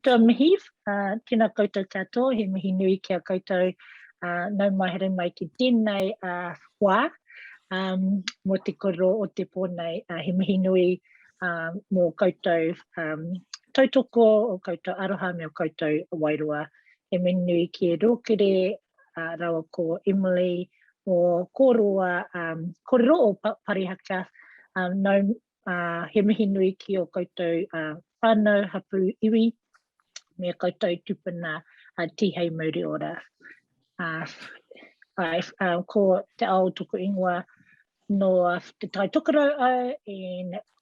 koutou mihi, tēnā koutou katoa, he mihi nui kia koutou nau mai here mai ki tēnei wā, mo te kōrero o te pōnei, he mihi nui mō koutou tautoko, o koutou aroha me o koutou wairua. He mihi nui ki rōkere rawa ko Emily o kōroa kōrero o Parihaka, nau he mihi nui ki o koutou whānau hapū iwi, me koutou tupuna tihei mauri ora. Ko te ao tuku ingoa no te tai tukarau au,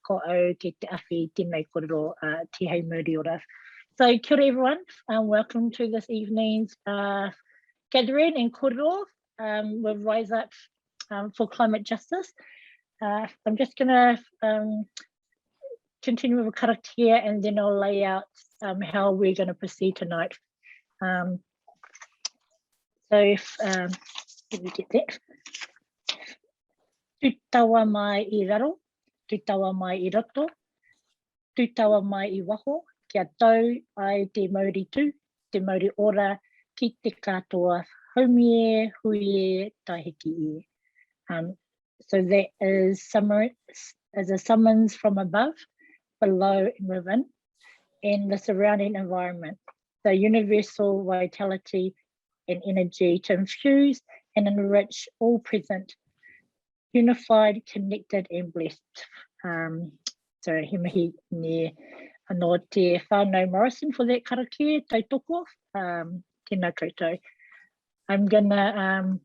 ko au ki te awhi tēnei kōrero tihei mauri ora. So kia ora everyone, welcome to this evening's gathering in kōrero with Rise Up for Climate Justice. I'm just going to continue with a karakia and then I'll lay out how we're going to proceed tonight. So if, let me get that. Tu tawa mai I raro, tu tawa mai I roto, tu tawa mai I waho, kia tau ai te mauri tū, te mauri ora, ki te katoa, haumie, hui taihiki e. So that is a summons from above, below and within, and the surrounding environment, the universal vitality and energy to infuse and enrich all present, unified, connected and blessed. So he mihi ne anō te whānau Morrison for that karakia, tautoko, tēnā koutou. I'm gonna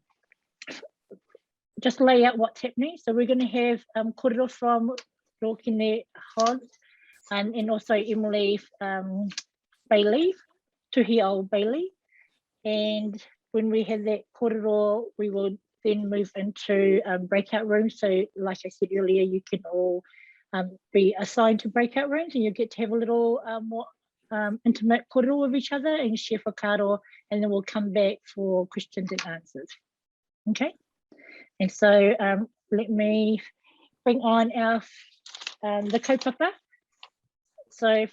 just lay out what's happening. So we're gonna have kōrero from Rōkine Hans and also Emily Bailey, Tuhi Old Bailey. And when we have that kōrero, we will then move into breakout rooms. So like I said earlier, you can all be assigned to breakout rooms and you get to have a little more intimate kōrero with each other and share whakaaro, and then we'll come back for questions and answers. Okay, and so let me bring on our the kaupapa. So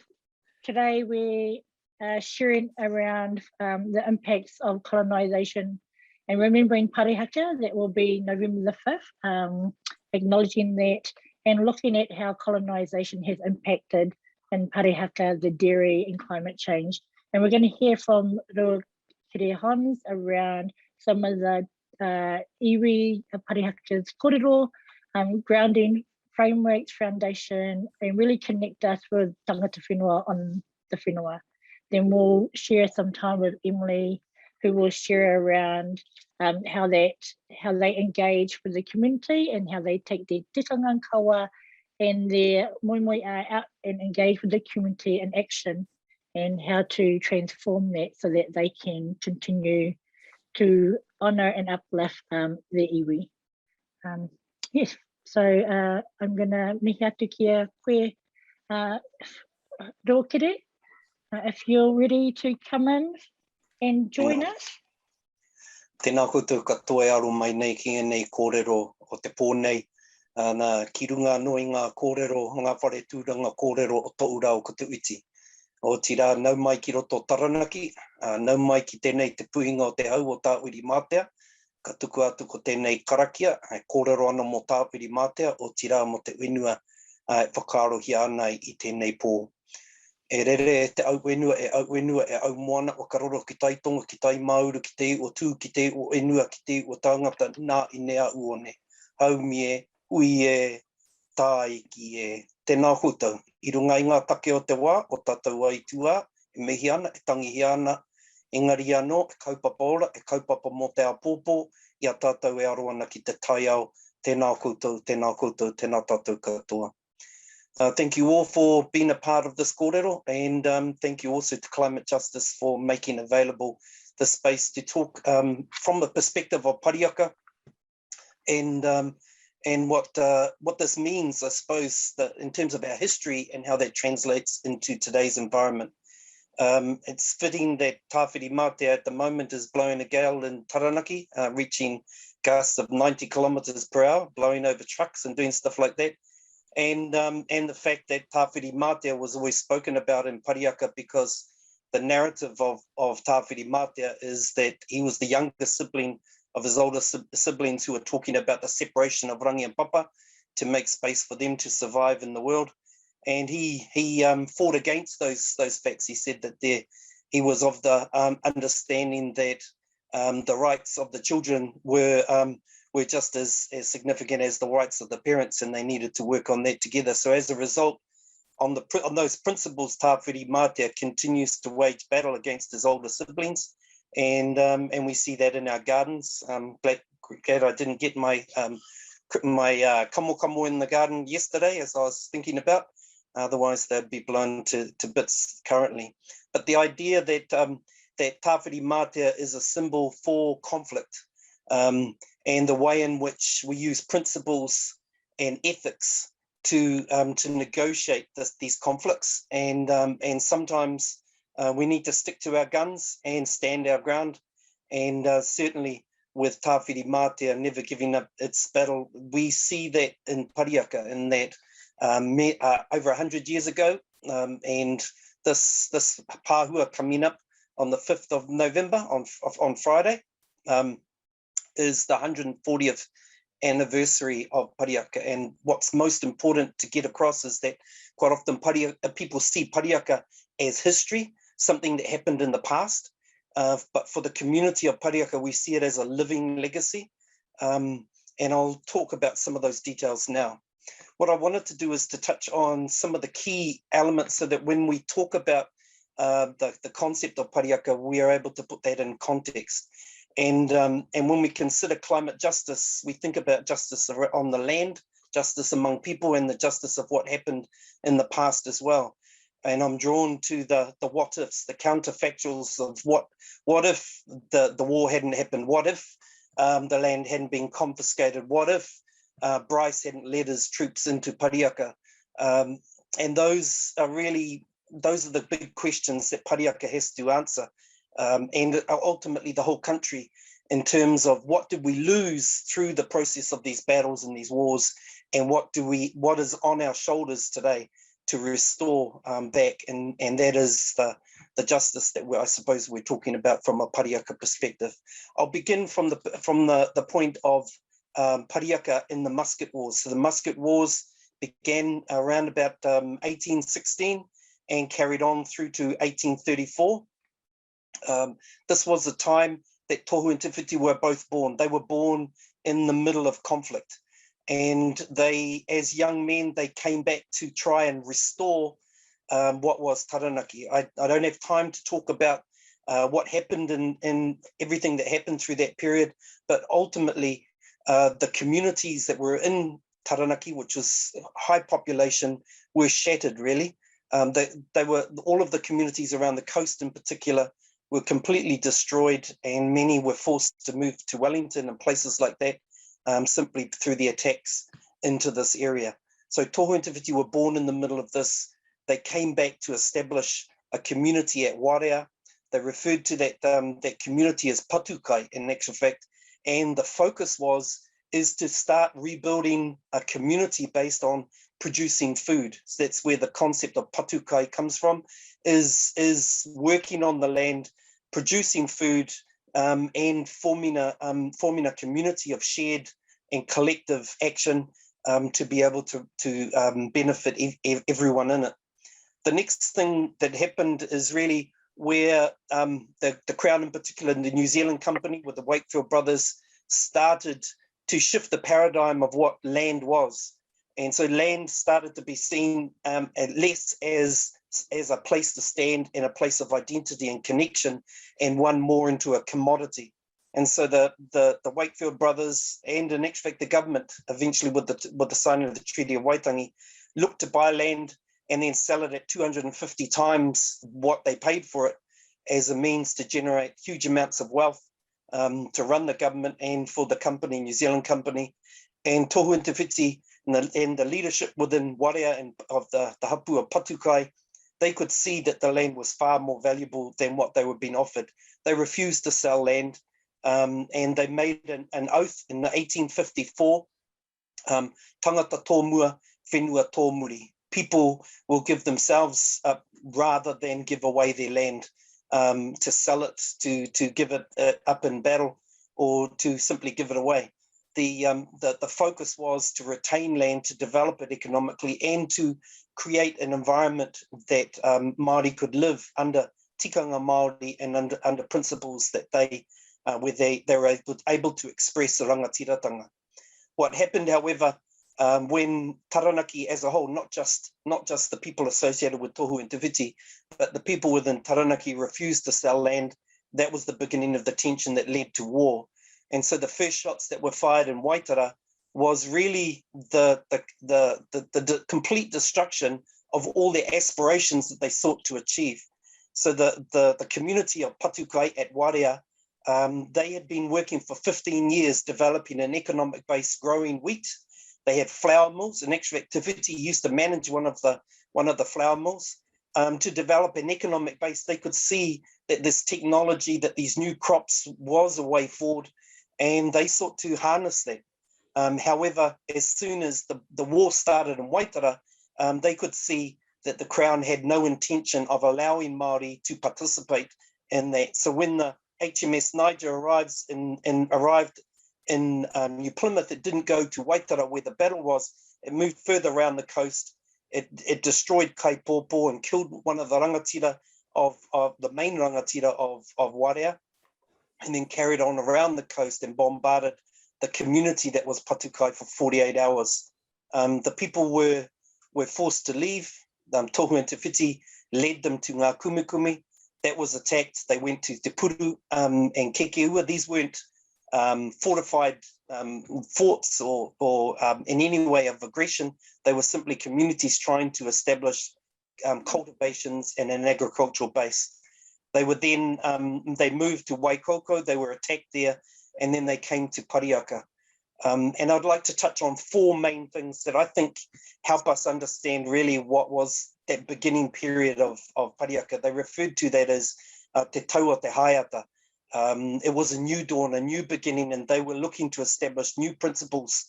today we're sharing around the impacts of colonisation and remembering Parihaka. That will be November the 5th, acknowledging that and looking at how colonisation has impacted in Parihaka, the dairy and climate change. And we're going to hear from Rōkere Hans around some of the iwi Parihaka's kōrero, grounding frameworks, foundation, and really connect us with tangata whenua on the whenua. Then we'll share some time with Emily, who will share around how they engage with the community and how they take their tikanga kawa and their moimoi out and engage with the community in action, and how to transform that so that they can continue to honour and uplift the iwi. Yes, so I'm going to mihi atu kia koe Rōkere, if you're ready to come in and join us. Tēnā koutou katoa e aro mai nei ki nei kōrero o te pōnei. Nā ki runga noi ngā kōrero, ngā whare tūranga kōrero o tō urau ko te uiti. O tira nau mai ki roto Taranaki, nau mai ki tēnei te puhinga o te hau o tāwiri mātea, ka tuku atu ko tēnei karakia, kōrero ana mo tāwiri mātea, o tira mo te wenua whakarohi ana I tēnei pō. E rere te au wenua e au moana o karoro ki tai tonga, ki tai mauru, ki te o tū, ki te o enua, ki te o tāngata nā I nea uone. Haumie, hui e, tāiki e, tēnā koutou. I runga I ngā take o te wā, o tātou ai tua, e mihi ana, e tangihi ana, engari anō, e kaupapa ora, e kaupapa mo te apōpō, I a tātou e aro ana ki te tai au, tēnā koutou, tēnā koutou, tēnā tātou katoa. Thank you all for being a part of this kōrero, and thank you also to Climate Justice for making available the space to talk from the perspective of Parihaka and what this means, I suppose, that in terms of our history and how that translates into today's environment. It's fitting that Tāwhiri Mātea at the moment is blowing a gale in Taranaki, reaching gusts of 90 kilometres per hour, blowing over trucks and doing stuff like that. And the fact that Tāwhiri Mātea was always spoken about in Parihaka because the narrative of Tāwhiri Mātea is that he was the younger sibling of his older siblings who were talking about the separation of rangi and papa to make space for them to survive in the world. And he fought against those facts. He said that he was of the understanding that the rights of the children were just as significant as the rights of the parents, and they needed to work on that together. So as a result, on those principles, Tāwhiri Mātea continues to wage battle against his older siblings, and we see that in our gardens. Glad I didn't get my kamo in the garden yesterday, as I was thinking about. Otherwise, they'd be blown to bits currently. But the idea that Tāwhiri Mātea is a symbol for conflict, and the way in which we use principles and ethics to negotiate these conflicts, and sometimes we need to stick to our guns and stand our ground. And certainly with Tāwhiri Mātea never giving up its battle, we see that in Parihaka, in that over 100 years ago, and this pāhua coming up on the 5th of November on Friday is the 140th anniversary of Parihaka. And what's most important to get across is that quite often people see Parihaka as history, something that happened in the past. But for the community of Parihaka, we see it as a living legacy. And I'll talk about some of those details now. What I wanted to do is to touch on some of the key elements so that when we talk about the concept of Parihaka, we are able to put that in context. And when we consider climate justice, we think about justice on the land, justice among people, and the justice of what happened in the past as well. And I'm drawn to the what ifs, the counterfactuals of what if the war hadn't happened? What if the land hadn't been confiscated? What if Bryce hadn't led his troops into Parihaka? And those are the big questions that Parihaka has to answer. And ultimately the whole country, in terms of what did we lose through the process of these battles and these wars, and what is on our shoulders today to restore back, and that is the justice that I suppose we're talking about from a Parihaka perspective. I'll begin from the point of Parihaka in the Musket Wars. So the Musket Wars began around about 1816 and carried on through to 1834. This was the time that Tohu and Tifiti were both born. They were born in the middle of conflict. And they, as young men, they came back to try and restore what was Taranaki. I don't have time to talk about what happened in everything that happened through that period, but ultimately the communities that were in Taranaki, which was high population, were shattered really. They were, all of the communities around the coast in particular were completely destroyed, and many were forced to move to Wellington and places like that, simply through the attacks into this area. So Tohu and Tifiti were born in the middle of this. They came back to establish a community at Warea. They referred to that community as Patukai in actual fact, and the focus is to start rebuilding a community based on producing food. So that's where the concept of Patukai comes from, is working on the land, producing food, and forming a community of shared and collective action to be able to benefit everyone in it. The next thing that happened is really where the Crown, in particular, and the New Zealand company with the Wakefield brothers, started to shift the paradigm of what land was. And so land started to be seen less as a place to stand and a place of identity and connection, and one more into a commodity. And so the Wakefield brothers, and in actual fact the government, eventually with the signing of the Treaty of Waitangi, looked to buy land and then sell it at 250 times what they paid for it, as a means to generate huge amounts of wealth to run the government and for the company, New Zealand company. And Tohu and Tifiti and the leadership within Warea and of the hapū of Patukai, they could see that the land was far more valuable than what they were being offered. They refused to sell land, and they made an oath in 1854, tangata tō mua, whenua tō muri. people will give themselves up rather than give away their land, to sell it, to give it up in battle, or to simply give it away. The focus was to retain land, to develop it economically, and to create an environment that Māori could live under tikanga Māori and under principles that where they were able to express the rangatiratanga. What happened, however, when Taranaki as a whole, not just the people associated with tohu and te whiti, but the people within Taranaki refused to sell land, that was the beginning of the tension that led to war. And so the first shots that were fired in Waitara was really the complete destruction of all the aspirations that they sought to achieve. So the community of Patukai at Warea, they had been working for 15 years developing an economic base growing wheat. They had flour mills, and actually te whiti used to manage one of the flour mills. To develop an economic base, they could see that this technology, that these new crops was a way forward, and they sought to harness that. However, as soon as the war started in Waitara, they could see that the Crown had no intention of allowing Māori to participate in that. So when the HMS Niger arrived in New Plymouth, it didn't go to Waitara where the battle was. It moved further around the coast. It destroyed Kaipōpō and killed one of the rangatira of the main rangatira of Warea, and then carried on around the coast and bombarded the community that was Patukai for 48 hours. The people were forced to leave. Tohu and Te Whiti led them to Ngā Kumikumi. That was attacked. They went to Te Puru and Kekeua. These weren't fortified forts or in any way of aggression. They were simply communities trying to establish cultivations and an agricultural base. They were then, they moved to Waikoko, they were attacked there, and then they came to Parihaka. And I'd like to touch on four main things that I think help us understand really what was that beginning period of Parihaka. They referred to that as te taua te haiata. It was a new dawn, a new beginning, and they were looking to establish new principles,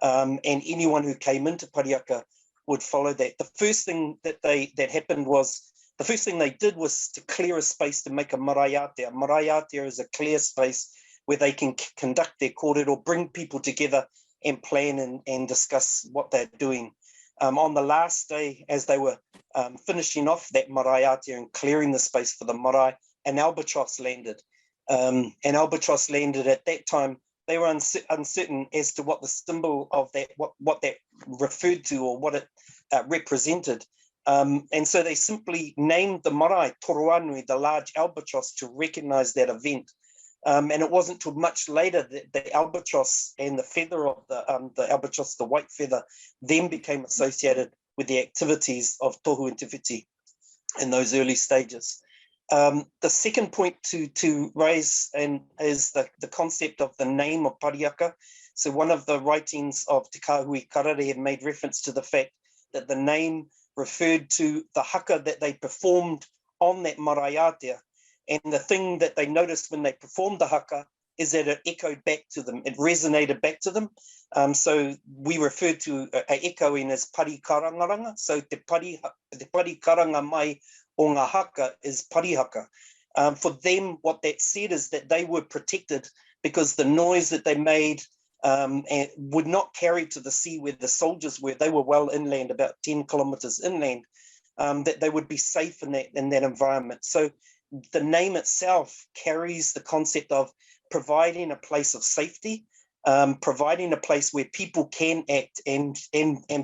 and anyone who came into Parihaka would follow that. The first thing that happened was, the first thing they did was to clear a space to make a maraiatea. Maraiatea is a clear space where they can conduct their kōrero, bring people together and plan and discuss what they're doing. On the last day, as they were finishing off that maraiatea and clearing the space for the marae, an albatross landed. An albatross landed at that time. They were uncertain as to what the symbol of that, what that referred to or what it represented. And so they simply named the marae Toroanui, the large albatross, to recognize that event. And it wasn't till much later that the albatross and the feather of the albatross, the white feather, then became associated with the activities of tohu and te whiti in those early stages. The second point to raise is the concept of the name of Parihaka. So one of the writings of Te Kāhui Karare had made reference to the fact that the name referred to the haka that they performed on that maraiatea. And the thing that they noticed when they performed the haka is that it echoed back to them. It resonated back to them. So we refer to echoing as parikarangaranga. So te parikaranga mai o ngā haka is parihaka. For them, what that said is that they were protected because the noise that they made and would not carry to the sea where the soldiers were. They were well inland, about 10 kilometers inland, that they would be safe in that environment. So the name itself carries the concept of providing a place of safety, providing a place where people can act and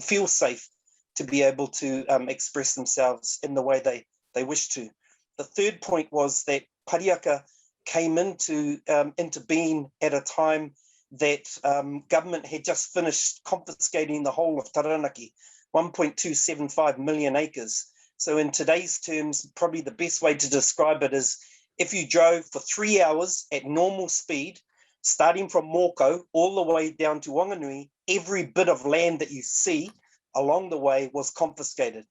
feel safe to be able to express themselves in the way they wish to. The third point was that Parihaka came into being at a time that government had just finished confiscating the whole of Taranaki, 1.275 million acres. So in today's terms, probably the best way to describe it is if you drove for 3 hours at normal speed, starting from Mōkau all the way down to Wanganui, every bit of land that you see along the way was confiscated.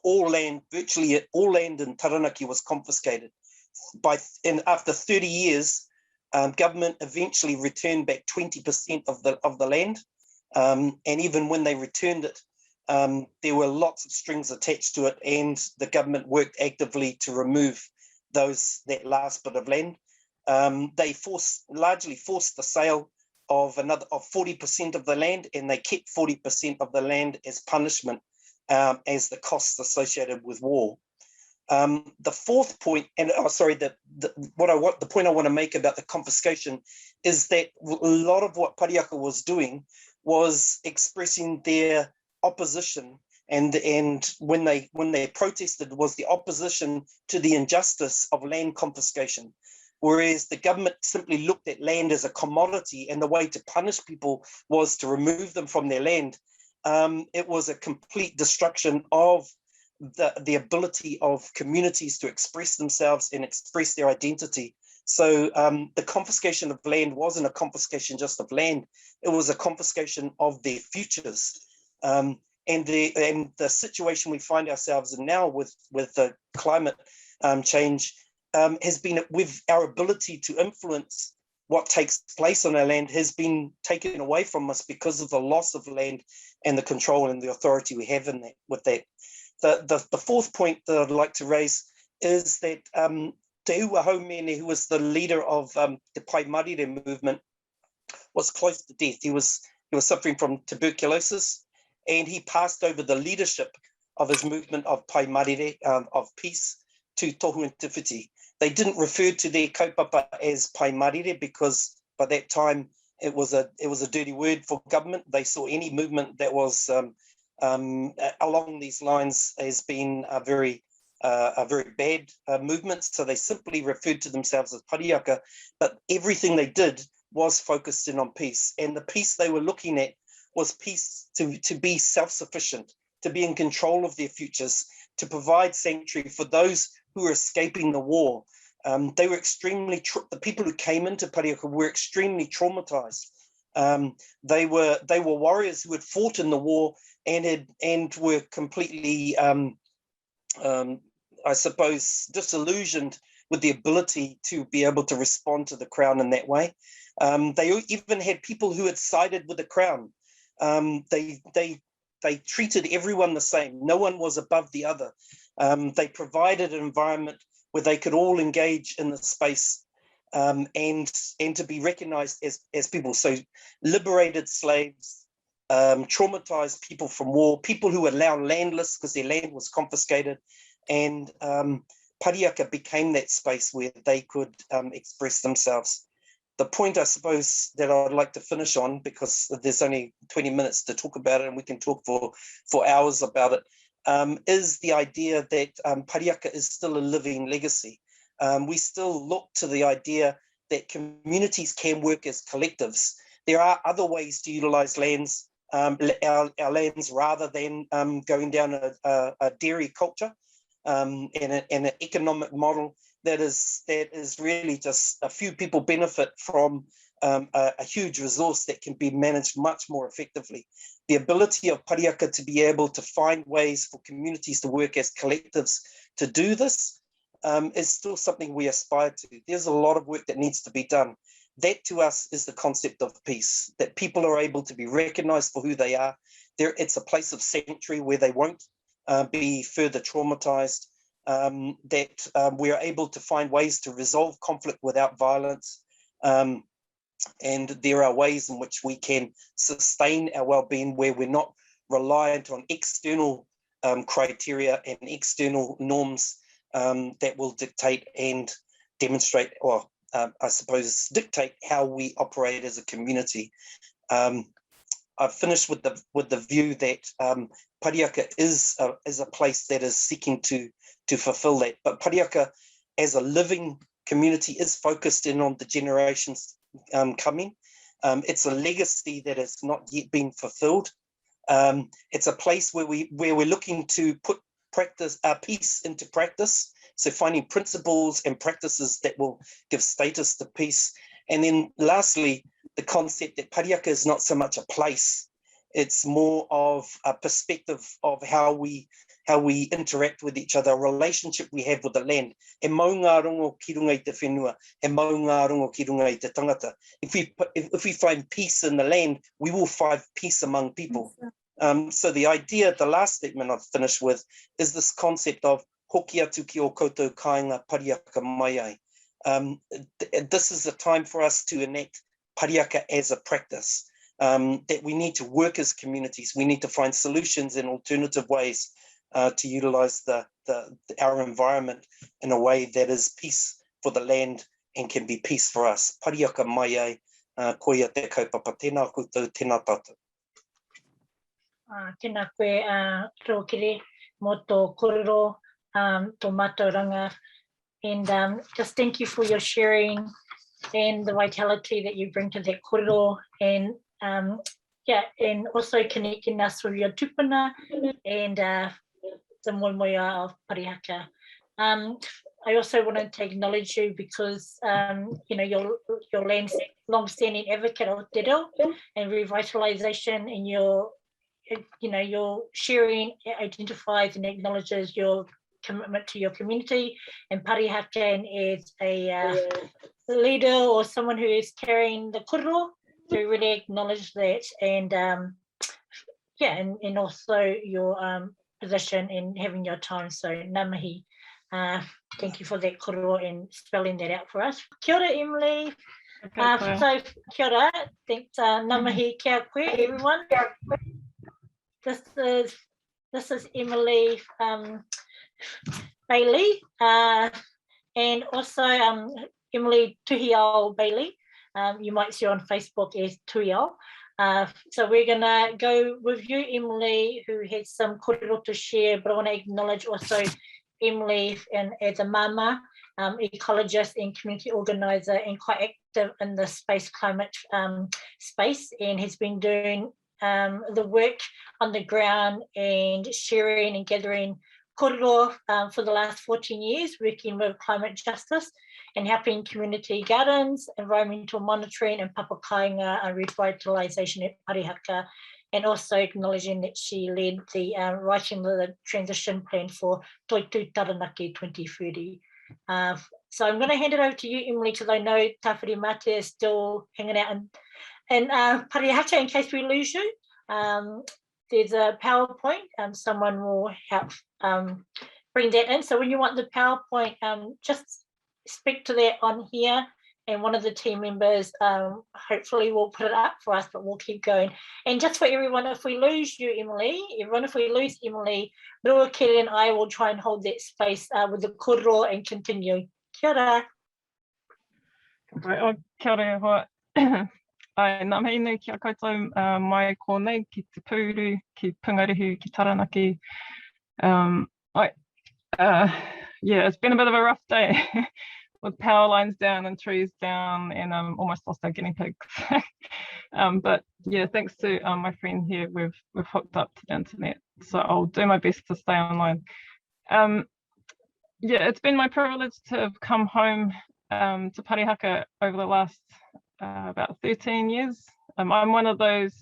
Virtually all land in Taranaki was confiscated. After 30 years, government eventually returned back 20% of the land. And even when they returned it, there were lots of strings attached to it, and the government worked actively to remove that last bit of land. They largely forced the sale of 40% of the land, and they kept 40% of the land as punishment as the costs associated with war. The fourth point, and the point I want to make about the confiscation is that a lot of what Parihaka was doing was expressing their opposition, and when they protested was the opposition to the injustice of land confiscation. Whereas the government simply looked at land as a commodity, and the way to punish people was to remove them from their land. It was a complete destruction of the ability of communities to express themselves and express their identity. So the confiscation of land wasn't a confiscation just of land, it was a confiscation of their futures. And the situation we find ourselves in now with the climate change has been with our ability to influence what takes place on our land has been taken away from us because of the loss of land and the control and the authority we have in that. With that, the fourth point that I'd like to raise is that Te Ua Haumene, who was the leader of the Pai Marire movement, was close to death. He was suffering from tuberculosis, and he passed over the leadership of his movement of Pai Marire, of peace, to Tohu and Te Whiti. They didn't refer to their kaupapa as Pai Marire because by that time it was a dirty word for government. They saw any movement that was along these lines as being a very bad movement. So they simply referred to themselves as Parihaka, but everything they did was focused in on peace. And the peace they were looking at was peace to be self-sufficient, to be in control of their futures, to provide sanctuary for those who were escaping the war. They were the people who came into Parihaka were extremely traumatized. They were warriors who had fought in the war and were completely, I suppose, disillusioned with the ability to be able to respond to the crown in that way. They even had people who had sided with the crown. They treated everyone the same. No one was above the other. They provided an environment where they could all engage in the space and to be recognized as people. So liberated slaves, traumatized people from war, people who were now landless because their land was confiscated. And Parihaka became that space where they could express themselves. The point, I suppose, that I'd like to finish on, because there's only 20 minutes to talk about it and we can talk for hours about it, is the idea that Parihaka is still a living legacy. We still look to the idea that communities can work as collectives. There are other ways to utilize lands, our lands, rather than going down a dairy culture and an economic model that is really just a few people benefit from a huge resource that can be managed much more effectively. The ability of Parihaka to be able to find ways for communities to work as collectives to do this is still something we aspire to. There's a lot of work that needs to be done. That to us is the concept of peace, that people are able to be recognized for who they are. It's a place of sanctuary where they won't be further traumatized, that we are able to find ways to resolve conflict without violence. And there are ways in which we can sustain our well-being where we're not reliant on external criteria and external norms that will dictate and demonstrate, or I suppose dictate how we operate as a community. I've finished with the view that Parihaka is a place that is seeking to fulfill that. But Parihaka as a living community is focused in on the generations coming. It's a legacy that has not yet been fulfilled. It's a place where we're looking to put peace into practice. So finding principles and practices that will give status to peace. And then lastly, the concept that Parihaka is not so much a place, it's more of a perspective of how we interact with each other, a relationship we have with the land. E mau ngā rongo ki runga i te whenua, e mau ngā rongo ki runga i te tangata. If we find peace in the land, we will find peace among people. So the idea, the last statement I've finished with, is this concept of hoki atu ki o koutou kāinga parihaka mai ai. This is a time for us to enact parihaka as a practice, that we need to work as communities. We need to find solutions and alternative ways to utilize our environment in a way that is peace for the land and can be peace for us. Parihaka mai ai, koia te kaupapa. Tēnā koutou, tēnā tātou. Tēnā koe Rōkere mō tō kōrero, tō mātauranga. And just thank you for your sharing and the vitality that you bring to that kōrero, and and also connecting us with your tupuna and the moimoia of Parihaka. I also wanted to acknowledge you because your land's long-standing advocate of te reo and revitalisation, and your sharing identifies and acknowledges your commitment to your community and Parihaka, and as a leader or someone who is carrying the kōrero, to really acknowledge that, and and also your position in having your time. So ngā mihi, thank you for that kōrero and spelling that out for us. Kia ora, Emily. So kia ora, thanks, ngā mihi kia koe, everyone. This is Emily Bailey, and also Emily Tuhiao Bailey. You might see her on Facebook as Tuhiao. So we're going to go with you, Emily, who has some kōrero to share, but I want to acknowledge also Emily and as a mama, ecologist and community organizer, and quite active in the space climate space, and has been doing the work on the ground and sharing and gathering kōrero for the last 14 years, working with climate justice and helping community gardens, environmental monitoring, and papakainga revitalisation at Parihaka, and also acknowledging that she led the writing of the transition plan for Toitū Taranaki 2030. So I'm going to hand it over to you, Emily, because I know Tawhiri Mate is still hanging out in Parihaka in case we lose you. There's a PowerPoint, someone will help bring that in. So when you want the PowerPoint, just speak to that on here, and one of the team members hopefully will put it up for us, but we'll keep going. And just for everyone, if we lose you, Emily, Rōkere and I will try and hold that space with the kōrero and continue. Kia ora. Kia ora hoa. Ai, ngā mihi nui kia koutou mai kōnei ki te pūru, ki Pungaruhu, ki Taranaki. Yeah, it's been a bit of a rough day with power lines down and trees down, and almost lost our guinea pigs. But yeah, thanks to my friend here, we've hooked up to the internet, so I'll do my best to stay online. Yeah, it's been my privilege to have come home to Parihaka over the last about 13 years. I'm one of those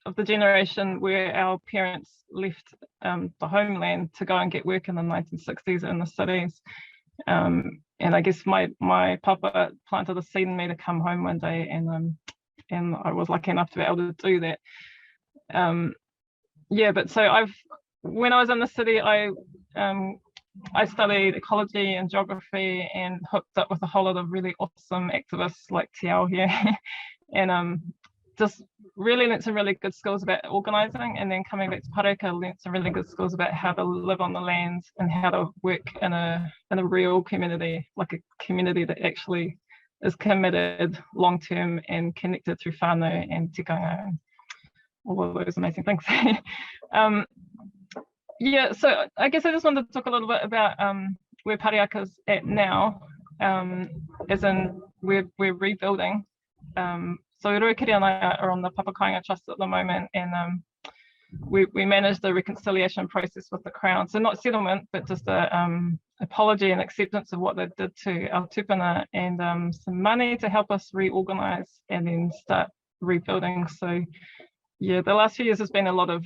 of the generation where our parents left the homeland to go and get work in the 1960s in the cities. And I guess my papa planted a seed in me to come home one day, and I was lucky enough to be able to do that. Yeah, but so when I was in the city, I studied ecology and geography and hooked up with a whole lot of really awesome activists like Tiao here, and just really learnt some really good skills about organising, and then coming back to Parihaka, learnt some really good skills about how to live on the land and how to work in a real community, like a community that actually is committed long term and connected through whānau and tikanga and all of those amazing things. Yeah, so I guess I just wanted to talk a little bit about where Parihaka's at now, as in we're rebuilding. So Rōkere and I are on the Papakainga Trust at the moment, and we manage the reconciliation process with the Crown. So not settlement, but just a apology and acceptance of what they did to our tupuna, and some money to help us reorganise and then start rebuilding. So yeah, the last few years has been a lot of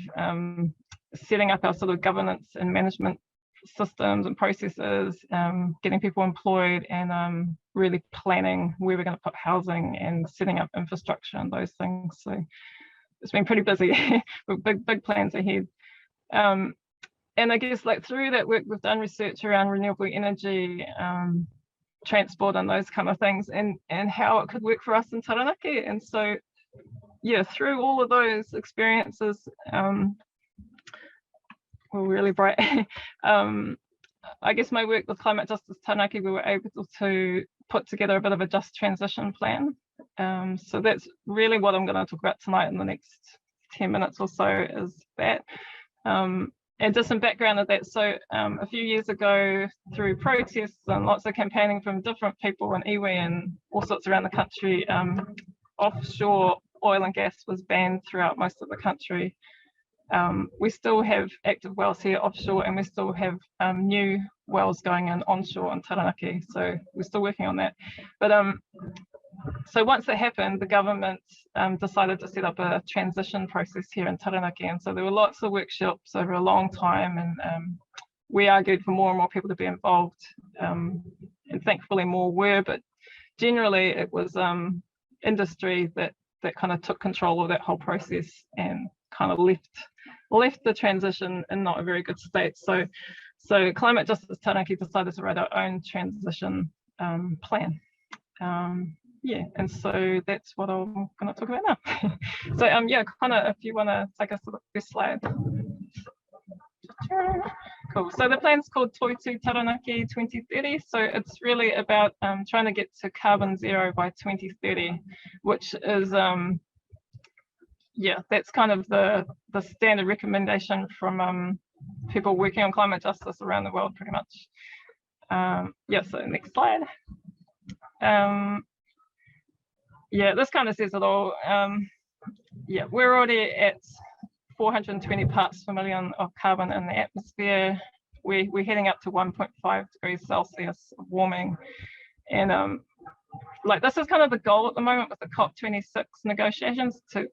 setting up our sort of governance and management systems and processes, getting people employed, and really planning where we're going to put housing and setting up infrastructure and those things. So it's been pretty busy with big plans ahead. And I guess like through that work, we've done research around renewable energy, transport and those kind of things, and how it could work for us in Taranaki. And so, yeah, through all of those experiences, were really bright. I guess my work with Climate Justice Taranaki, we were able to put together a bit of a just transition plan. So that's really what I'm going to talk about tonight in the next 10 minutes or so, is that. And just some background of that. So a few years ago, through protests and lots of campaigning from different people in iwi and all sorts around the country, offshore oil and gas was banned throughout most of the country. We still have active wells here offshore, and we still have new wells going in onshore in Taranaki. So we're still working on that. But so once that happened, the government decided to set up a transition process here in Taranaki. And so there were lots of workshops over a long time, and we argued for more and more people to be involved. And thankfully more were, but generally it was industry that kind of took control of that whole process and kind of left the transition in not a very good state. So Climate Justice Taranaki decided to write our own transition plan. Yeah, and so that's what I'm going to talk about now. So yeah, kind of if you want to take us to the first slide. Cool. So the plan's called Toitu Taranaki 2030. So it's really about trying to get to carbon zero by 2030, which is yeah, that's kind of the standard recommendation from people working on climate justice around the world, pretty much. Yeah, so next slide. Yeah, this kind of says it all. Yeah, we're already at 420 parts per million of carbon in the atmosphere. We're heading up to 1.5 degrees Celsius of warming. And like this is kind of the goal at the moment with the COP26 negotiations to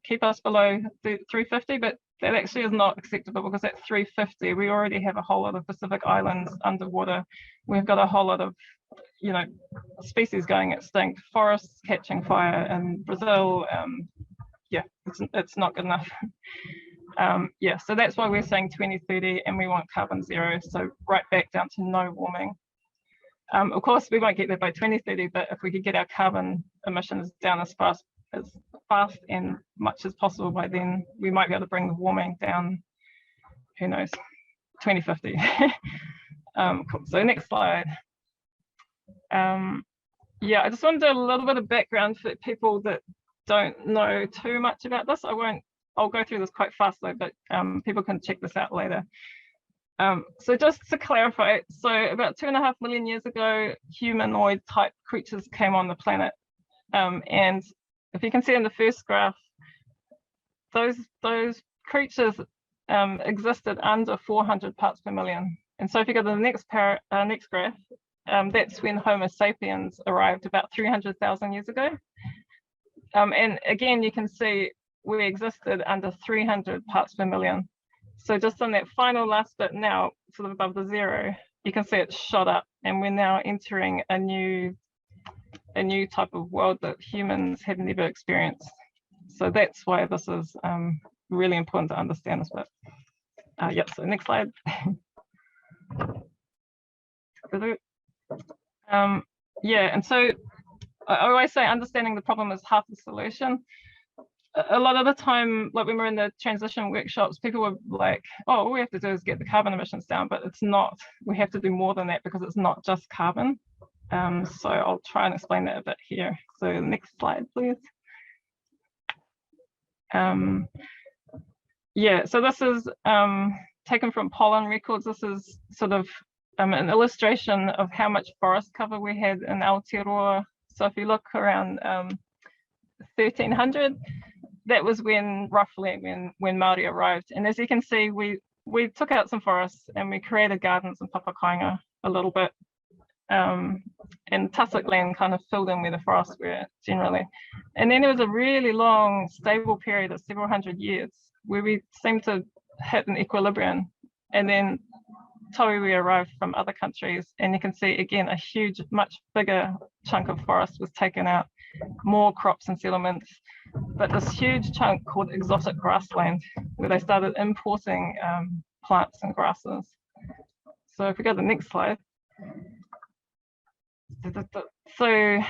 keep us below the 350, but that actually is not acceptable, because at 350 we already have a whole lot of Pacific islands underwater. We've got a whole lot of, you know, species going extinct, forests catching fire in Brazil. Yeah, it's not good enough. Yeah, so that's why we're saying 2030, and we want carbon zero, so right back down to no warming. Of course, we won't get there by 2030, but if we could get our carbon emissions down as fast and much as possible by then, we might be able to bring the warming down, who knows, 2050. Cool. So next slide. Yeah, I just want to do a little bit of background for people that don't know too much about this. I'll go through this quite fast though, but people can check this out later. So just to clarify, so about 2.5 million years ago, humanoid type creatures came on the planet. And if you can see in the first graph, those creatures existed under 400 parts per million. And so if you go to the next graph, that's when Homo sapiens arrived about 300,000 years ago. And again, you can see we existed under 300 parts per million. So just on that final last bit now, sort of above the zero, you can see it's shot up, and we're now entering a new type of world that humans have never experienced. So that's why this is really important to understand this bit. Yep, so next slide. Yeah, and so I always say understanding the problem is half the solution. A lot of the time, like when we're in the transition workshops, people were like, oh, all we have to do is get the carbon emissions down, but it's not. We have to do more than that, because it's not just carbon. So I'll try and explain that a bit here. So next slide, please. Yeah, so this is taken from pollen records. This is sort of an illustration of how much forest cover we had in Aotearoa. So if you look around 1300, that was roughly when Māori arrived. And as you can see, we took out some forests and we created gardens in Papakainga a little bit. And tussock land kind of filled in where the forests were generally. And then there was a really long stable period of several hundred years where we seemed to hit an equilibrium. And then tauiwi arrived from other countries, and you can see again a huge, much bigger chunk of forest was taken out, more crops and settlements, but this huge chunk called exotic grassland, where they started importing plants and grasses. So if we go to the next slide. So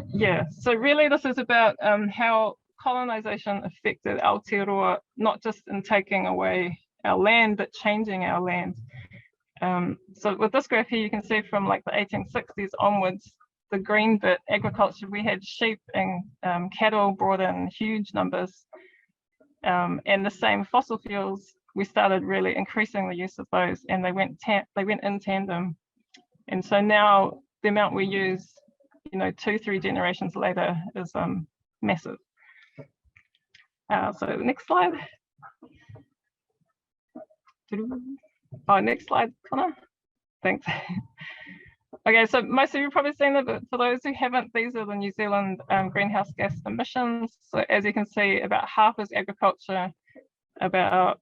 yeah, so really this is about how colonization affected Aotearoa, not just in taking away our land, but changing our land. So with this graph here, you can see from like the 1860s onwards, the green bit, agriculture, we had sheep and cattle brought in huge numbers. And the same fossil fuels, we started really increasing the use of those, and they went in tandem. And so now the amount we use, you know, 2-3 generations later is massive. So the next slide. Oh, next slide, Connor. Thanks. Okay, so most of you have probably seen it, but for those who haven't, these are the New Zealand greenhouse gas emissions. So as you can see, about half is agriculture, about,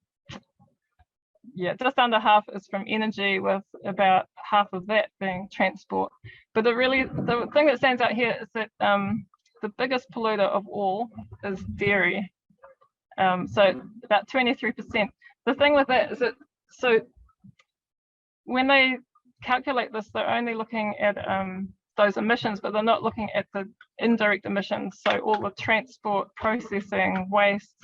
yeah, just under half is from energy, with about half of that being transport. But the thing that stands out here is that the biggest polluter of all is dairy. So about 23%. The thing with that is that, so when they calculate this, they're only looking at those emissions, but they're not looking at the indirect emissions. So all the transport, processing, waste,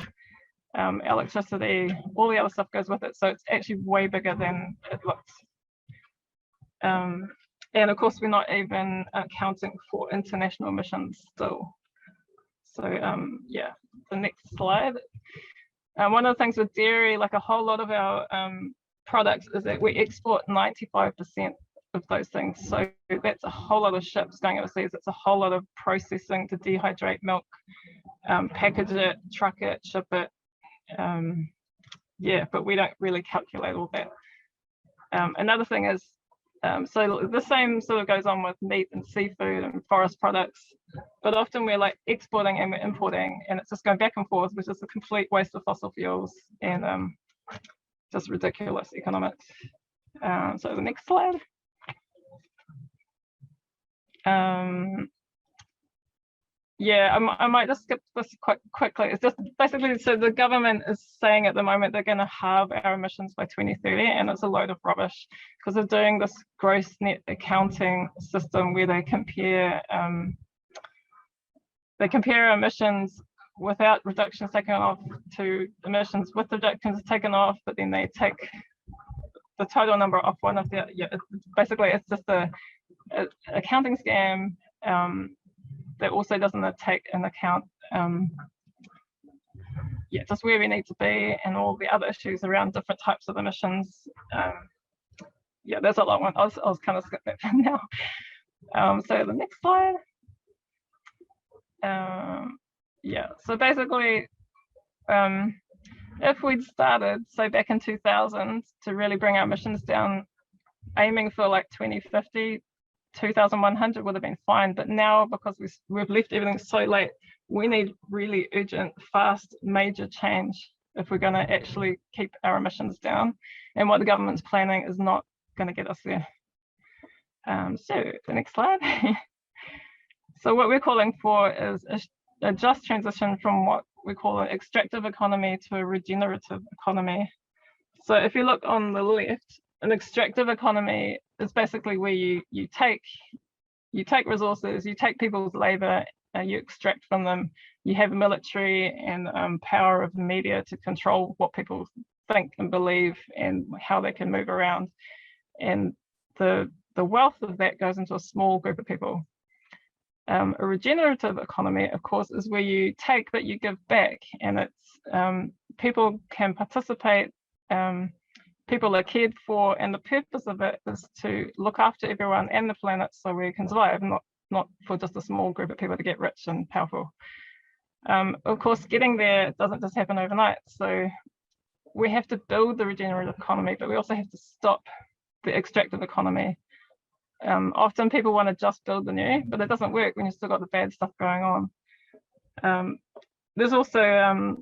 electricity, all the other stuff goes with it. So it's actually way bigger than it looks. And of course, we're not even accounting for international emissions still. So yeah, the next slide. One of the things with dairy, like a whole lot of our products, is that we export 95% of those things. So that's a whole lot of ships going overseas. It's a whole lot of processing to dehydrate milk, package it, truck it, ship it. Yeah, but we don't really calculate all that. Another thing is, so the same sort of goes on with meat and seafood and forest products, but often we're like exporting and we're importing, and it's just going back and forth, which is a complete waste of fossil fuels and just ridiculous economics. So the next slide. Yeah, I might just skip this quite quickly. It's just basically, so the government is saying at the moment they're going to halve our emissions by 2030, and it's a load of rubbish because they're doing this gross net accounting system where they compare emissions without reductions taken off to emissions with reductions taken off, but then they take the total number off one of the, yeah, basically it's just a accounting scam that also doesn't take into account yeah, just where we need to be and all the other issues around different types of emissions. Yeah, there's a long one. I'll kind of skip that for now. So the next slide. Yeah, so basically, if we'd started, say back in 2000, to really bring our emissions down, aiming for like 2050, 2100 would have been fine. But now, because we've left everything so late, we need really urgent, fast, major change if we're going to actually keep our emissions down. And what the government's planning is not going to get us there. So the next slide. So what we're calling for is a just transition from what we call an extractive economy to a regenerative economy. So if you look on the left, an extractive economy is basically where you take resources, you take people's labor, you extract from them, you have military and power of the media to control what people think and believe and how they can move around. And the wealth of that goes into a small group of people. A regenerative economy, of course, is where you take but you give back, and it's people can participate, people are cared for, and the purpose of it is to look after everyone and the planet so we can survive, not for just a small group of people to get rich and powerful. Of course, getting there doesn't just happen overnight, so we have to build the regenerative economy, but we also have to stop the extractive economy. Often people want to just build the new, but it doesn't work when you've still got the bad stuff going on. There's also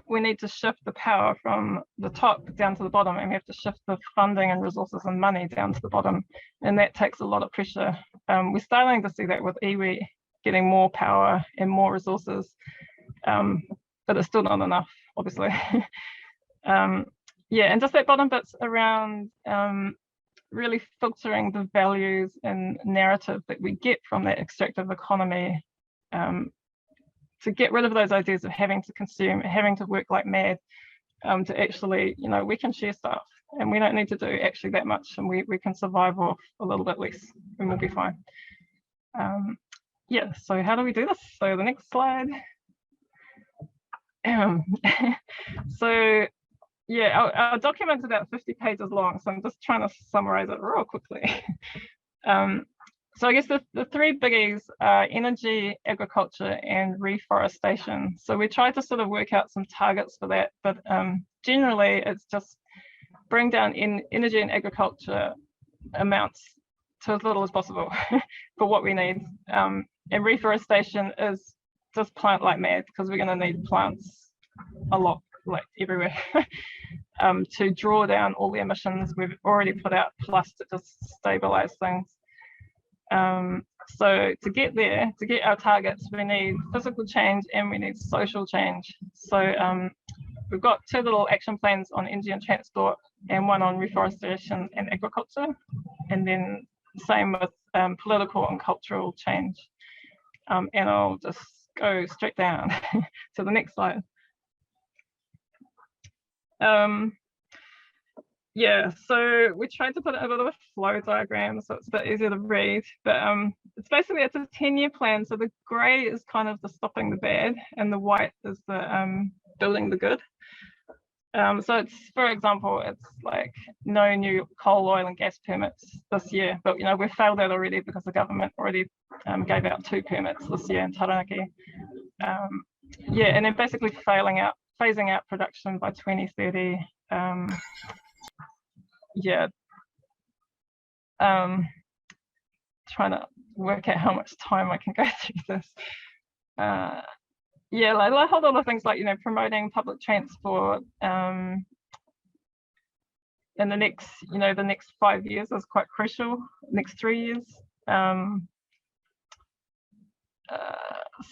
we need to shift the power from the top down to the bottom, and we have to shift the funding and resources and money down to the bottom, and that takes a lot of pressure. We're starting to see that with iwi getting more power and more resources, but it's still not enough, obviously. Yeah, and just that bottom bit's around really filtering the values and narrative that we get from that extractive economy, to get rid of those ideas of having to consume, having to work like mad, to actually, you know, we can share stuff and we don't need to do actually that much, and we can survive off a little bit less and we'll be fine. Yeah, so how do we do this? So the next slide. So yeah, our document's about 50 pages long, so I'm just trying to summarize it real quickly. So I guess the three biggies are energy, agriculture, and reforestation. So we tried to sort of work out some targets for that, but generally it's just bring down energy and agriculture amounts to as little as possible for what we need. And reforestation is just plant like mad, because we're going to need plants a lot, like everywhere, to draw down all the emissions we've already put out, plus to just stabilize things. So to get there, to get our targets, we need physical change and we need social change. So we've got two little action plans on energy and transport, and one on reforestation and agriculture, and then same with political and cultural change. And I'll just go straight down to the next slide. Yeah, so we tried to put a bit of a flow diagram so it's a bit easier to read, but it's basically, it's a 10-year plan. So the grey is kind of the stopping the bad, and the white is the building the good. So it's, for example, it's like no new coal, oil and gas permits this year, but you know, we've failed that already because the government already gave out 2 permits this year in Taranaki. Yeah, and then basically phasing out production by 2030. Yeah, trying to work out how much time I can go through this. Yeah, like a whole lot of things like, you know, promoting public transport in the next, you know, the next 5 years is quite crucial. Next 3 years.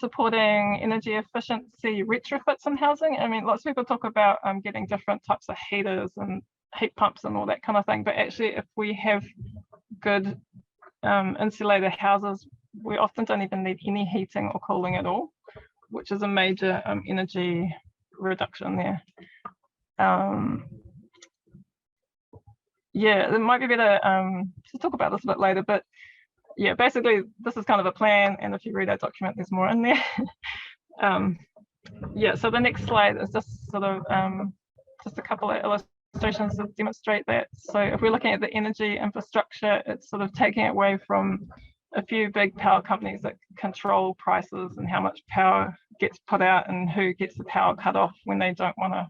Supporting energy efficiency retrofits in housing. I mean, lots of people talk about getting different types of heaters and heat pumps and all that kind of thing, but actually if we have good insulated houses, we often don't even need any heating or cooling at all, which is a major energy reduction there. Yeah, it might be better to talk about this a bit later, but yeah, basically this is kind of a plan, and if you read our document, there's more in there. Yeah, so the next slide is just sort of just a couple of illustrations to demonstrate that. So if we're looking at the energy infrastructure, it's sort of taking it away from a few big power companies that control prices and how much power gets put out and who gets the power cut off when they don't want to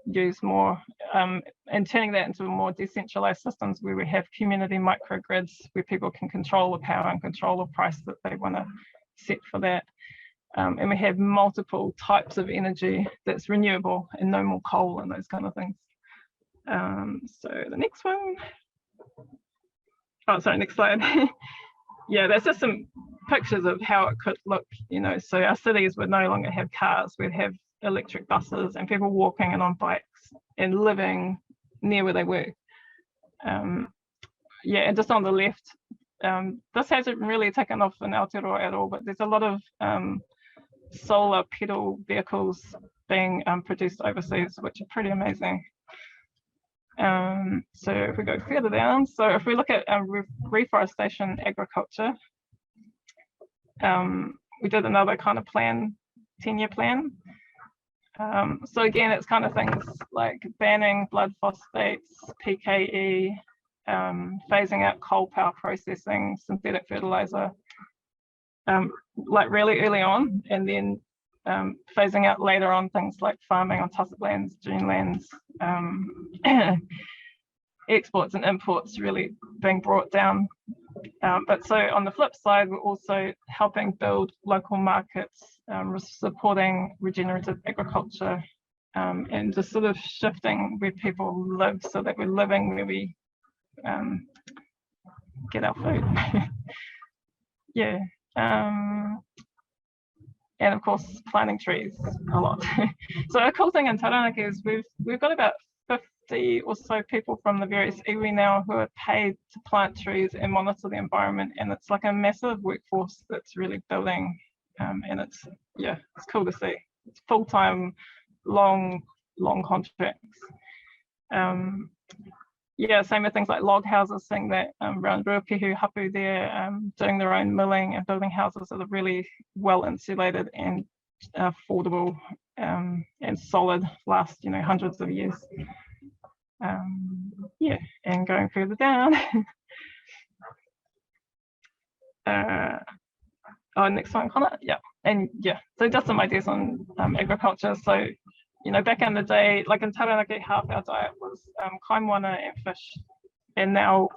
use more, and turning that into more decentralized systems where we have community microgrids where people can control the power and control the price that they want to set for that. And we have multiple types of energy that's renewable and no more coal and those kind of things. So the next one. Oh, sorry, next slide. Yeah, that's just some pictures of how it could look, you know. So our cities would no longer have cars, we'd have electric buses and people walking and on bikes and living near where they work. Yeah, and just on the left, this hasn't really taken off in Aotearoa at all, but there's a lot of solar pedal vehicles being produced overseas, which are pretty amazing. So if we go further down, so if we look at reforestation agriculture, we did another kind of plan, 10-year plan. So again, it's kind of things like banning blood phosphates, PKE, phasing out coal power processing, synthetic fertiliser, like really early on, and then phasing out later on things like farming on tussock lands, dune lands, exports and imports really being brought down. But so on the flip side, we're also helping build local markets, supporting regenerative agriculture, and just sort of shifting where people live so that we're living where we get our food. Yeah. And of course, planting trees a lot. So a cool thing in Taranaki is we've got about 50 or so people from the various iwi now who are paid to plant trees and monitor the environment, and it's like a massive workforce that's really building, and it's cool to see. It's full-time, long contracts. Yeah, same with things like log houses, seeing that around Ruapehu, hapū there, doing their own milling and building houses that are really well insulated and affordable and solid, last hundreds of years. Yeah, and going further down. Next one, Connor. Yeah, and yeah, so just some ideas on agriculture. So, back in the day, like in Taranaki, half our diet was kaimoana and fish, and now,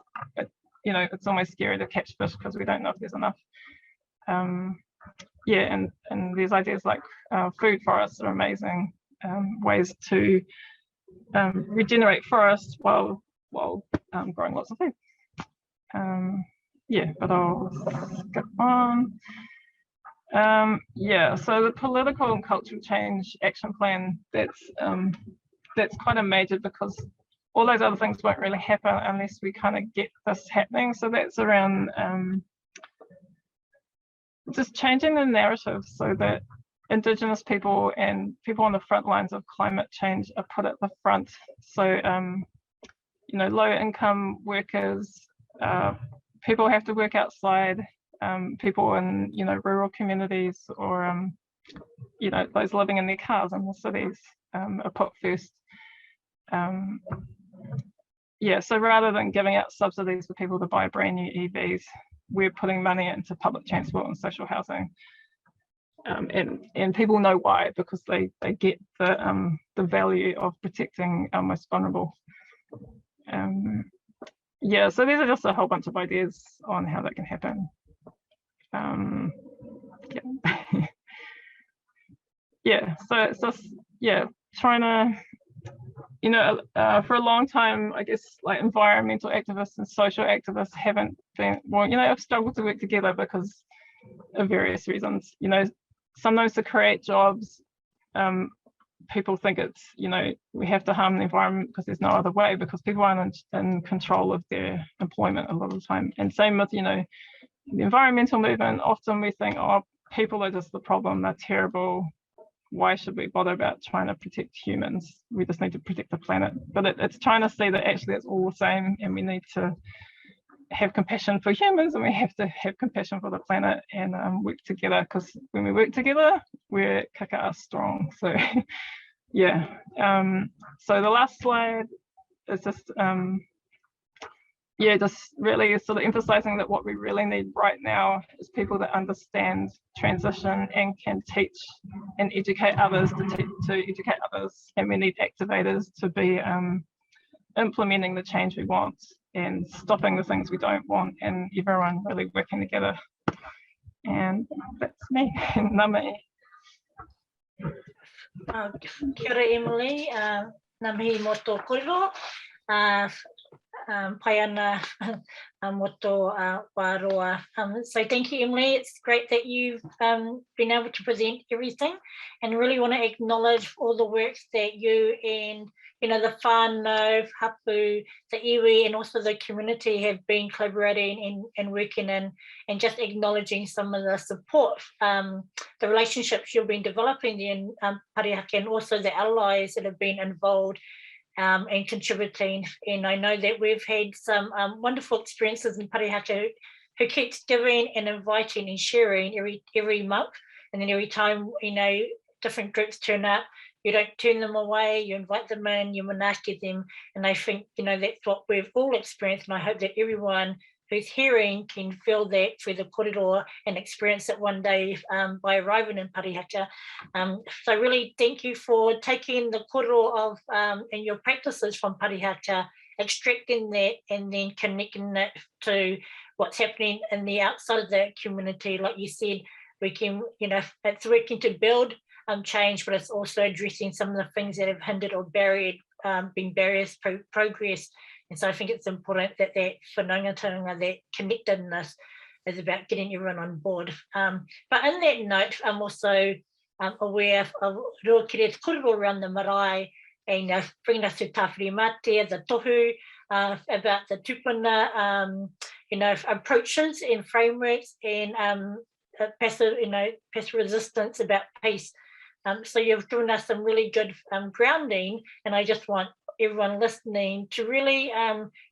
it's almost scary to catch fish because we don't know if there's enough. Yeah, and these ideas like food forests are amazing ways to regenerate forests while growing lots of food. Yeah, but I'll skip on. Yeah, so the political and cultural change action plan, that's quite a major, because all those other things won't really happen unless we kind of get this happening. So that's around just changing the narrative so that Indigenous people and people on the front lines of climate change are put at the front. So, low income workers, people have to work outside, people in, rural communities, or, those living in their cars in the cities are put first. Yeah, so rather than giving out subsidies for people to buy brand new EVs, we're putting money into public transport and social housing. And people know why, because they get the value of protecting our most vulnerable. Yeah, so these are just a whole bunch of ideas on how that can happen. Yeah. Yeah, so it's just, trying to, for a long time, I guess, like environmental activists and social activists haven't been, have struggled to work together because of various reasons. Sometimes to create jobs, people think it's, we have to harm the environment because there's no other way, because people aren't in control of their employment a lot of the time. And same with, the environmental movement. Often we think, oh, people are just the problem, they're terrible. Why should we bother about trying to protect humans? We just need to protect the planet. But it's trying to see that actually it's all the same, and we need to have compassion for humans, and we have to have compassion for the planet, and work together, because when we work together, we're kaka strong. So yeah, so the last slide is just just really sort of emphasizing that what we really need right now is people that understand transition and can teach and educate others to educate others, and we need activators to be implementing the change we want and stopping the things we don't want, and everyone really working together. And that's me. Ngā mihi. Kia ora, Emily. Ngā mihi mō tō kōrero. Pai ana mō tō wāroa. So thank you, Emily. It's great that you've been able to present everything, and really want to acknowledge all the work that you and the whānau, hapū, the iwi, and also the community have been collaborating and working in, and just acknowledging some of the support, the relationships you've been developing in Parihaka, and also the allies that have been involved and contributing. And I know that we've had some wonderful experiences in Parihaka who keeps giving and inviting and sharing every month, and then every time different groups turn up, you don't turn them away, you invite them in, you manaaki them. And I think that's what we've all experienced, and I hope that everyone who's hearing can feel that through the kōrero and experience it one day by arriving in Parihaka. So really thank you for taking the kōrero of and your practices from Parihaka, extracting that, and then connecting it to what's happening in the outside of the community. Like you said, we can, it's working to build change, but it's also addressing some of the things that have hindered or been barriers progress. And so I think it's important that that whanaungatanga, that connectedness, is about getting everyone on board. But in that note, I'm also aware of Ruakire's kōrero around the marae, and bringing us to tāwhiri mate, the tohu, about the tupuna, approaches and frameworks, and passive resistance, about peace. So you've given us some really good grounding, and I just want everyone listening to really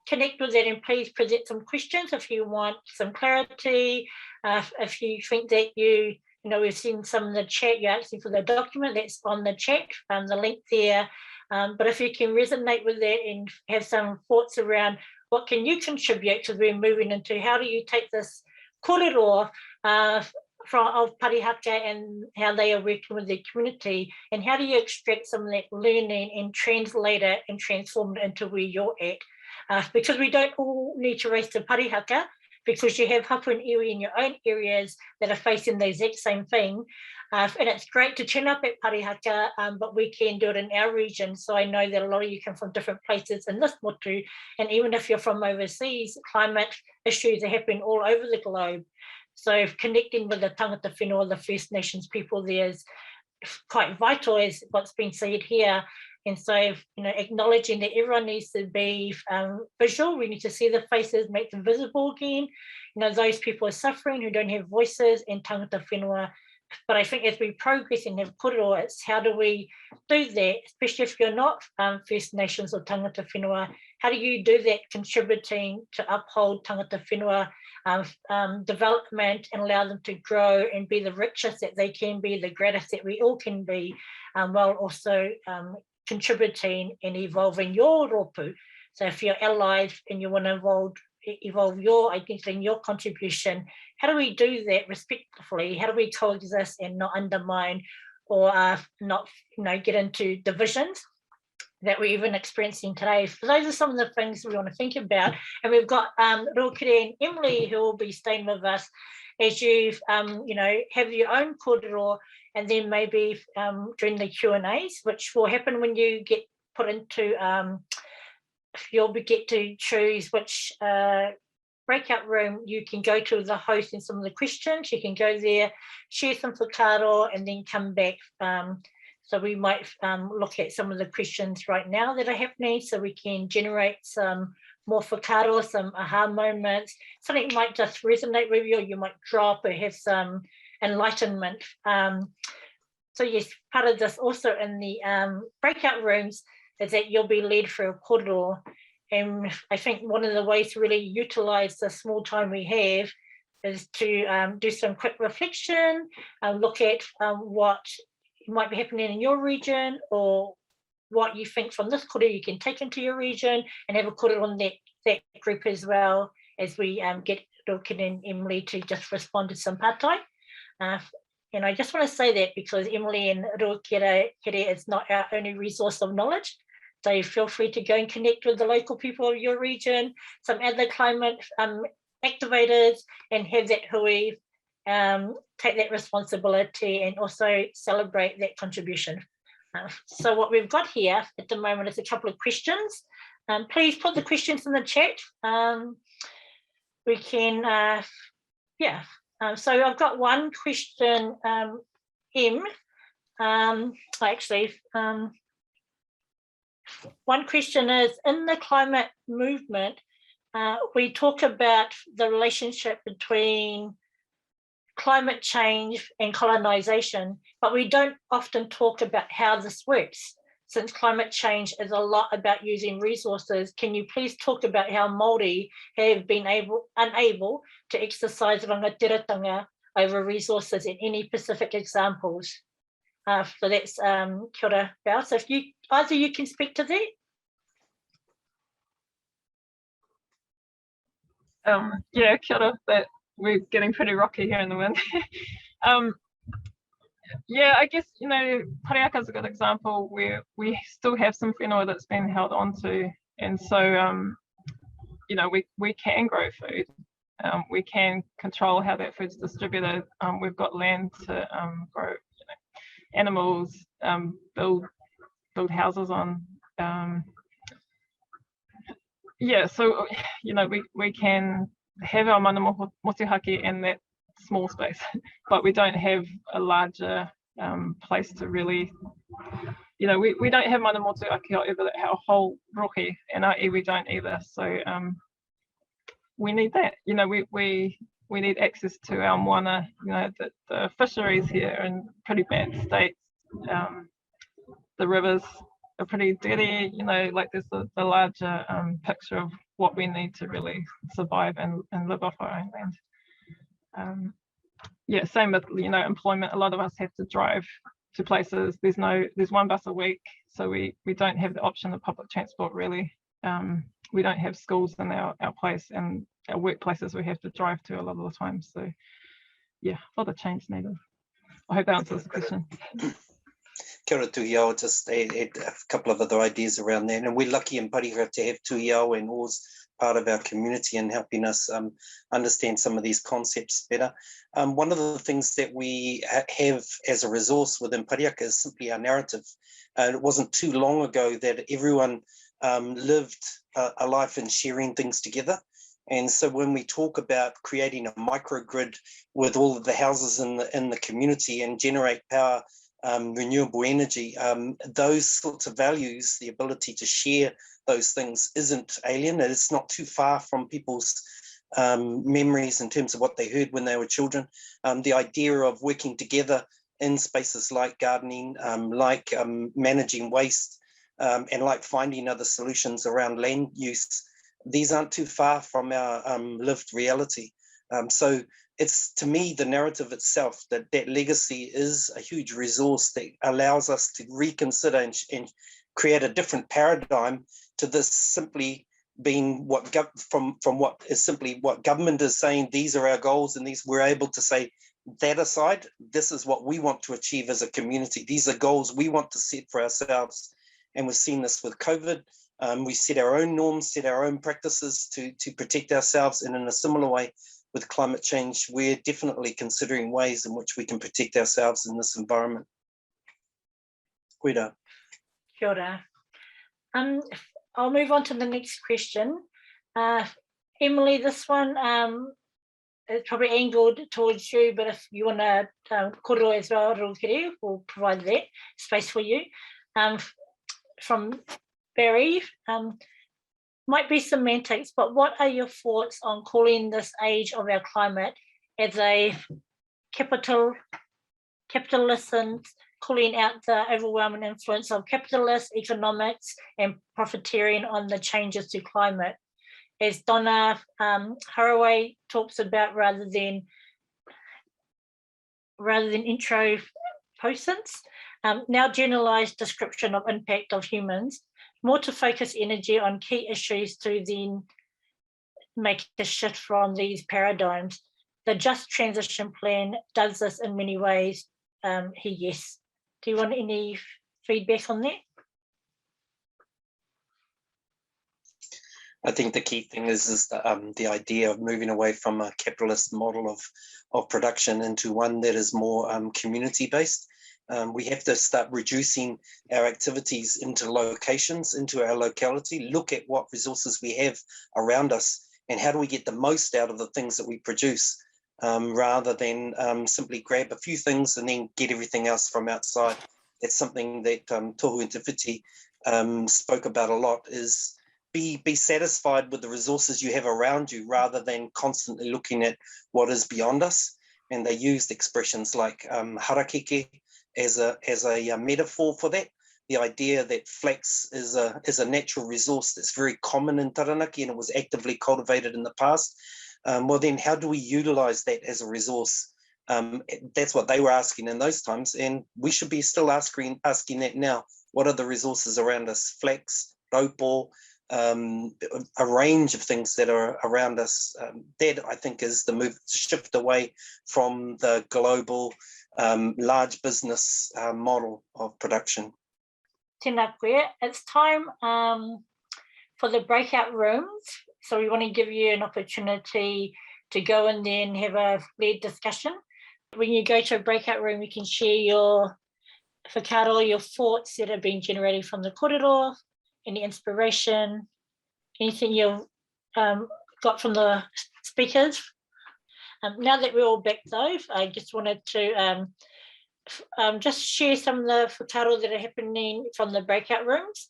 connect with that, and please present some questions if you want some clarity, if you think that we've seen some in the chat, you're asking for the document that's on the chat, the link there. But if you can resonate with that and have some thoughts around what can you contribute, because we're moving into how do you take this kōrero of Parihaka and how they are working with their community, and how do you extract some of that learning and translate it and transform it into where you're at, because we don't all need to race to Parihaka, because you have hapū and iwi in your own areas that are facing the exact same thing, and it's great to turn up at Parihaka, but we can do it in our region. So I know that a lot of you come from different places in this motu, and even if you're from overseas, climate issues are happening all over the globe. So connecting with the tangata whenua, the First Nations people there, is quite vital, as what's been said here. And so, acknowledging that everyone needs to be visual, we need to see the faces, make them visible again. Those people are suffering who don't have voices, and tangata whenua. But I think as we progress and have kōrero, it's how do we do that, especially if you're not First Nations or tangata whenua, how do you do that, contributing to uphold tangata whenua development and allow them to grow and be the richest that they can be, the greatest that we all can be, while also contributing and evolving your rōpū. So if you're allied and you want to evolve your identity and your contribution, how do we do that respectfully? How do we coexist and not undermine or not get into divisions that we're even experiencing today? So those are some of the things we want to think about. And we've got Ruakire and Emily who will be staying with us as you have your own kōrero, and then maybe during the Q&As, which will happen when you get put into you'll get to choose which breakout room you can go to, the host and some of the questions. You can go there, share some whakaaro, and then come back. So we might look at some of the questions right now that are happening, so we can generate some more whakaaro, some aha moments. Something might just resonate with you, or you might drop or have some enlightenment. So yes, part of this also in the breakout rooms is that you'll be led through a kōrero. And I think one of the ways to really utilise the small time we have is to do some quick reflection, look at what might be happening in your region, or what you think from this kōrero you can take into your region, and have a kōrero on that group as well, as we get Ruakire and Emily to just respond to some pātai. And I just want to say that because Emily and Ruakire is not our only resource of knowledge. So feel free to go and connect with the local people of your region, some other climate activators, and have that hui, take that responsibility, and also celebrate that contribution. So what we've got here at the moment is a couple of questions. Please put the questions in the chat. We can, so I've got one question, one question is, in the climate movement, we talk about the relationship between climate change and colonization, but we don't often talk about how this works. Since climate change is a lot about using resources, can you please talk about how Māori have been unable to exercise rangatiratanga over resources, in any specific examples? So that's kia ora, Val. So if either you can speak to that. Yeah, kia ora. That we're getting pretty rocky here in the wind. Yeah, I guess, Parihaka is a good example where we still have some whenua that's been held onto, and so we can grow food. We can control how that food's distributed. We've got land to grow, animals, build houses on. Yeah, so we can have our mana motuhake in that small space, but we don't have a larger place to really, we don't have mana motuhake over our whole rohe, and our iwi don't either. So we need that. We need access to our moana. The fisheries here are in pretty bad states. The rivers are pretty dirty. Like there's the larger picture of what we need to really survive and live off our own land. Yeah, same with employment. A lot of us have to drive to places. There's one bus a week, so we don't have the option of public transport really. We don't have schools in our place, and our workplaces we have to drive to a lot of the time. So yeah, a lot of change needed. I hope that answers the question. Kia ora Tuhiao, just add a couple of other ideas around that. And we're lucky in Parihaka to have Tuhiao and Oz part of our community and helping us understand some of these concepts better. One of the things that we have as a resource within Parihaka is simply our narrative. It wasn't too long ago that everyone lived a life in sharing things together. And so when we talk about creating a microgrid with all of the houses in the community and generate power, renewable energy, those sorts of values, the ability to share those things isn't alien. It's not too far from people's memories in terms of what they heard when they were children. The idea of working together in spaces like gardening, like managing waste, and like finding other solutions around land use, these aren't too far from our lived reality. So it's, to me, the narrative itself, that legacy is a huge resource that allows us to reconsider and create a different paradigm to this simply being from what is simply what government is saying. These are our goals, and we're able to say that aside, this is what we want to achieve as a community. These are goals we want to set for ourselves. And we've seen this with COVID. We set our own norms, set our own practices to protect ourselves, and in a similar way with climate change, we're definitely considering ways in which we can protect ourselves in this environment. Koe. Kia ora. I'll move on to the next question. Emily, this one is probably angled towards you, but if you want to kōrero as well, Rukiri, we'll provide that space for you. From Barry, might be semantics, but what are your thoughts on calling this age of our climate as a capitalism, calling out the overwhelming influence of capitalist economics and profiteering on the changes to climate? As Donna Haraway talks about, rather than intro postings, now generalized description of impact of humans, more to focus energy on key issues to then make a shift from these paradigms. The Just Transition Plan does this in many ways. Yes. Do you want any feedback on that? I think the key thing is the idea of moving away from a capitalist model of production into one that is more community-based. We have to start reducing our activities into locations, into our locality, look at what resources we have around us and how do we get the most out of the things that we produce, rather than simply grab a few things and then get everything else from outside. It's something that Tohu and Tawhiti spoke about a lot, is be satisfied with the resources you have around you rather than constantly looking at what is beyond us. And they used expressions like harakeke as a metaphor for that. The idea that flax is a natural resource that's very common in Taranaki and it was actively cultivated in the past. Well, then how do we utilize that as a resource? That's what they were asking in those times, and we should be still asking that now. What are the resources around us? Flax, raupo, a range of things that are around us. That, I think, is the move to shift away from the global large business model of production. Tēnā koe. It's time for the breakout rooms. So we want to give you an opportunity to go in there and have a lead discussion. When you go to a breakout room, you can share your whakaaro, your thoughts that have been generated from the kōrero, any inspiration, anything you've got from the speakers. Now that we're all back though, I just wanted to just share some of the whakaaro that are happening from the breakout rooms.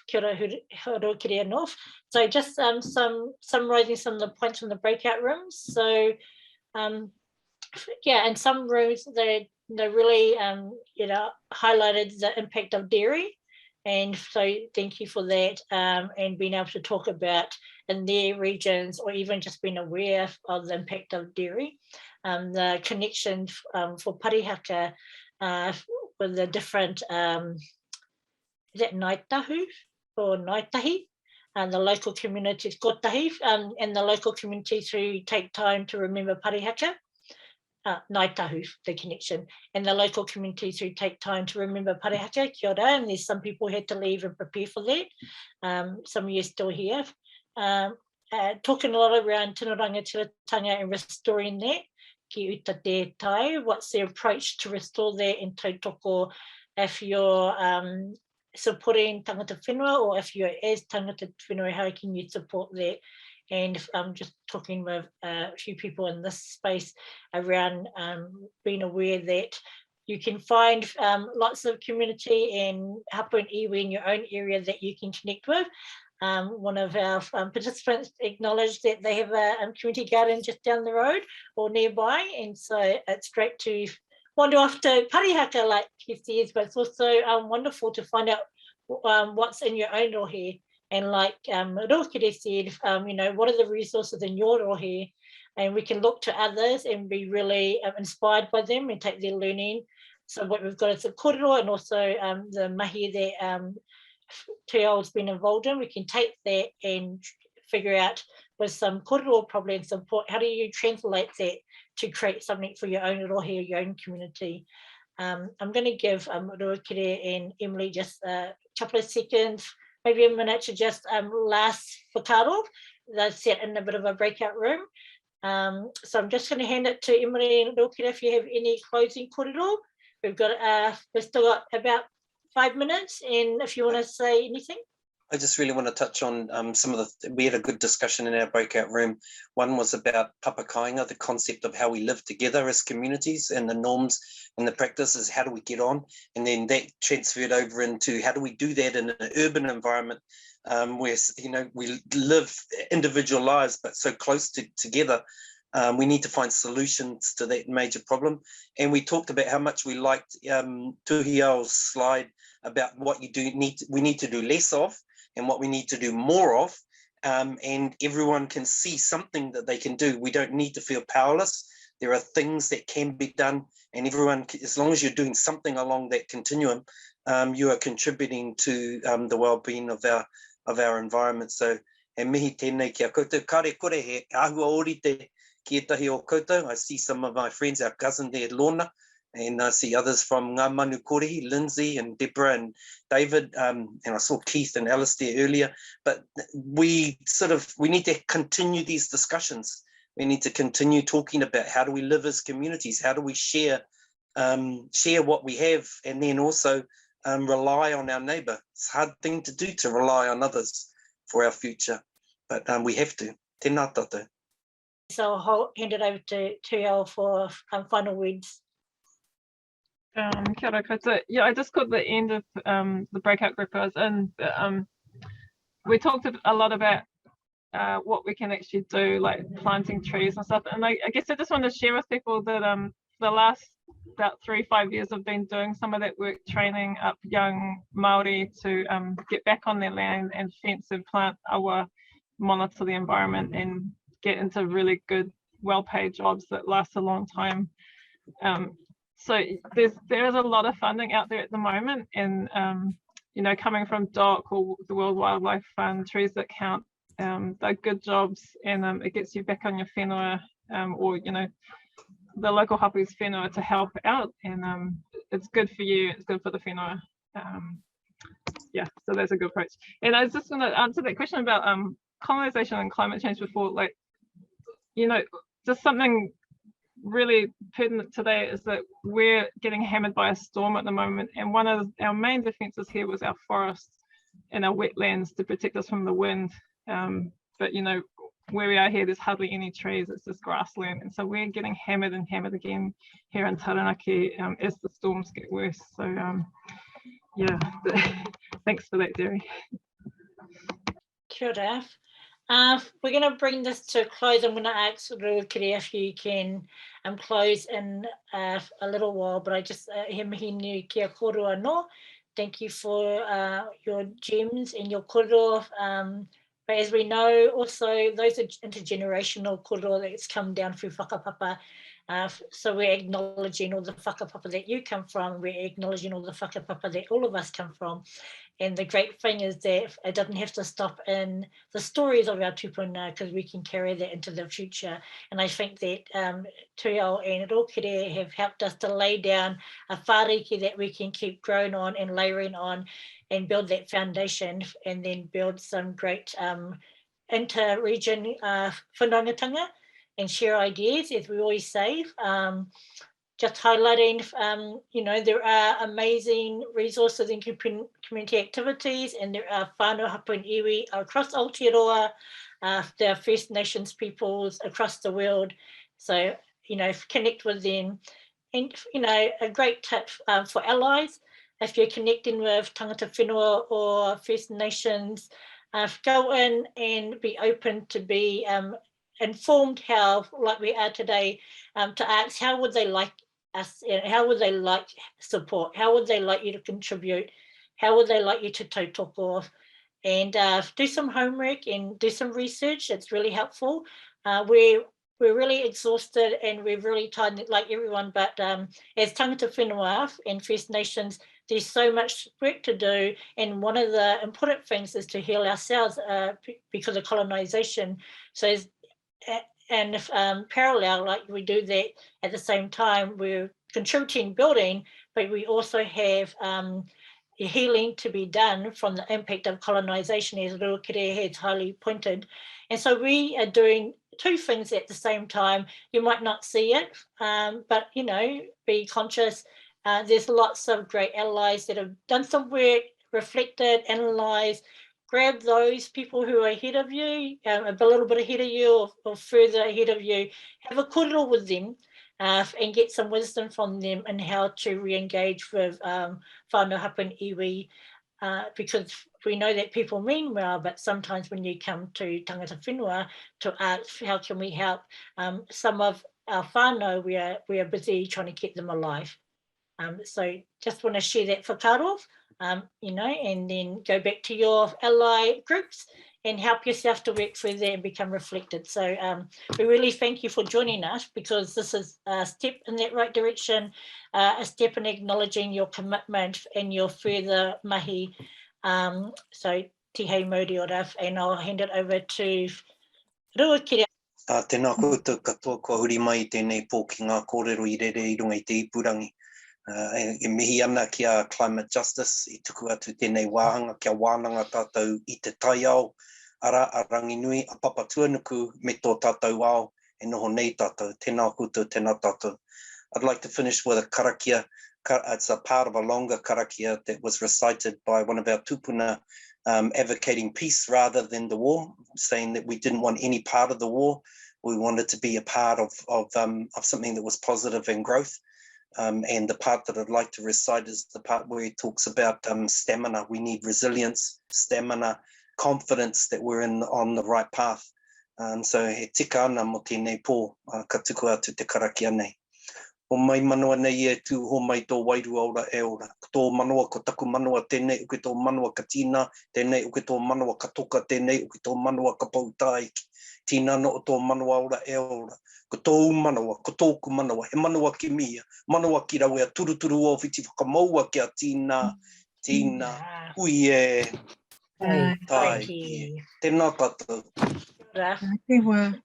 Kia ora Hurokiria North. So just summarising some of the points from the breakout rooms. So yeah, in some rooms they really highlighted the impact of dairy, and so thank you for that, and being able to talk about in their regions, or even just being aware of the impact of dairy, the connection for Parihaka with the different is that Naitahu or Naitahi, and the local communities, kotahi, and the local communities who take time to remember Parihaka. Naitahu, the connection, and the local communities who take time to remember Parihaka, kia ora, and there's some people who had to leave and prepare for that. Some of you are still here. Talking a lot around tino rangatiratanga and restoring that, ki uta te tai, what's the approach to restore that in tautoko if you're supporting tangata whenua, or if you're as tangata whenua, how can you support that? And I'm just talking with a few people in this space around being aware that you can find lots of community and hapū and iwi in your own area that you can connect with. One of our participants acknowledged that they have a community garden just down the road or nearby, and so it's great to wander off to Parihaka, like he says, but it's also wonderful to find out what's in your own rohe. And like Rokere said, what are the resources in your rohe? And we can look to others and be really inspired by them and take their learning. So what we've got is the kōrero, and also the mahi that Te Ao's been involved in. We can take that and figure out with some kōrero probably and support, how do you translate that to create something for your own rohe or your own community. I'm going to give Rokere and Emily just a couple of seconds, maybe a minute, to just last whakaaro. They're set in a bit of a breakout room. So I'm just going to hand it to Emily and Rokere if you have any closing kōrero. We've still got about 5 minutes, and if you want to say anything. I just really want to touch on some of we had a good discussion in our breakout room. One was about papakainga, the concept of how we live together as communities, and the norms and the practices, how do we get on? And then that transferred over into how do we do that in an urban environment where, we live individual lives, but so close together. We need to find solutions to that major problem. And we talked about how much we liked Tuhiao's slide about what we need to do less of, and what we need to do more of, and everyone can see something that they can do. We don't need to feel powerless. There are things that can be done, and everyone, as long as you're doing something along that continuum, you are contributing to the well-being of our environment. So, e mihi tēnei kia koutou, kare kore he āhua orite ki etahi o koutou. I see some of my friends, our cousin there, Lorna, and I see others from Ngā Manu Kōrehi, Lindsay and Deborah and David, and I saw Keith and Alistair earlier. But we need to continue these discussions. We need to continue talking about how do we live as communities, how do we share what we have, and then also rely on our neighbour. It's a hard thing to do, to rely on others for our future, but we have to. Tēnā tātou. So I'll hand it over to Tuhiao for final words. Kia ora koutou. Yeah, I just got the end of the breakout group I was in. We talked a lot about what we can actually do, like planting trees and stuff. And I guess I just want to share with people that the last about 3-5 years I've been doing some of that work, training up young Māori to get back on their land and fence and plant awa, monitor the environment, and get into really good, well-paid jobs that last a long time. So there is a lot of funding out there at the moment, and coming from DOC or the World Wildlife Fund, Trees That Count, they're good jobs, and it gets you back on your whenua, or the local hapū's whenua to help out, and it's good for you, it's good for the whenua. Yeah, so that's a good approach. And I was just going to answer that question about colonization and climate change before, just something really pertinent to that is that we're getting hammered by a storm at the moment, and one of our main defences here was our forests and our wetlands to protect us from the wind. But you know, where we are here, there's hardly any trees, it's just grassland, and so we're getting hammered and hammered again here in Taranaki as the storms get worse. So yeah, thanks for that, Derry. Kia ora. We're going to bring this to a close. I'm going to ask Ruakere if you can close in a little while, but I just he mihi nui kia kōrero anō. Thank you for your gems and your kōrero. But as we know, also those are intergenerational kōrero that's come down through whakapapa. So we're acknowledging all the whakapapa that you come from. We're acknowledging all the whakapapa that all of us come from. And the great thing is that it doesn't have to stop in the stories of our tupuna, because we can carry that into the future. And I think that Tuiao and Rokere have helped us to lay down a whāriki that we can keep growing on and layering on and build that foundation, and then build some great inter-region whanaungatanga and share ideas, as we always say. Just highlighting, you know, there are amazing resources in community activities, and there are whānau hapū and iwi across Aotearoa. There are First Nations peoples across the world. So, you know, connect with them. And, you know, a great tip for allies, if you're connecting with tangata whenua or First Nations, go in and be open to be informed how, like we are today, to ask how would they like us, how would they like support, how would they like you to contribute, how would they like you to tautoko, and do some homework and do some research. It's really helpful. We're really exhausted and we're really tired, like everyone, but as tangata whenua and First Nations, there's so much work to do, and one of the important things is to heal ourselves because of colonisation. So and if parallel, like we do that at the same time, we're contributing building, but we also have healing to be done from the impact of colonisation, as Ruakere has highly pointed. And so we are doing two things at the same time. You might not see it, but, you know, be conscious. There's lots of great allies that have done some work, reflected, analysed. Grab those people who are ahead of you, a little bit ahead of you, or further ahead of you. Have a kōrero with them and get some wisdom from them in how to re-engage with whānau hapū and iwi, because we know that people mean well, but sometimes when you come to tangata whenua to ask how can we help, some of our whānau, we are busy trying to keep them alive. So just want to share that whakaaro, you know, and then go back to your ally groups and help yourself to work through there and become reflected. So we really thank you for joining us, because this is a step in that right direction, a step in acknowledging your commitment and your further mahi. So te hei mauri ora, and I'll hand it over to Ruakere. Tēnā koutou katoa, kua huri mai tēnei pō ki ngā kōrero I rere I runga I te ipurangi. E mihi ana kia climate justice, I tuku atu tēnei wāhanga kia wānanga tātou I te taiao, ara a rangi nui, a papa tuanuku me tō tātou ao, e noho nei tātou, tēnā koutou, tēnā tātou. I'd like to finish with a karakia. It's a part of a longer karakia that was recited by one of our tupuna, advocating peace rather than the war, saying that we didn't want any part of the war. We wanted to be a part of something that was positive and growth. And the part that I'd like to recite is the part where he talks about stamina. We need resilience, stamina, confidence that we're on the right path. So he tika ana mo tēnei pō, ka tuku atu te karakia nei. O mai manoa nei e tū ho mai tō wairua ora e ora. Tō manoa ko taku manoa tēnei uke tō manoa ka tīna, tēnei uke tō manoa ka toka, tēnei uke tō manoa ka pautai. Tīna no o tō manoa ora e ora. Ko tō manoa, ko tōku manoa, he manoa ki mia, manoa ki rau e a turuturu o whiti whakamaua ki a tīna, tīna, hui e, tai ki. Tēnā tātou. Te wā.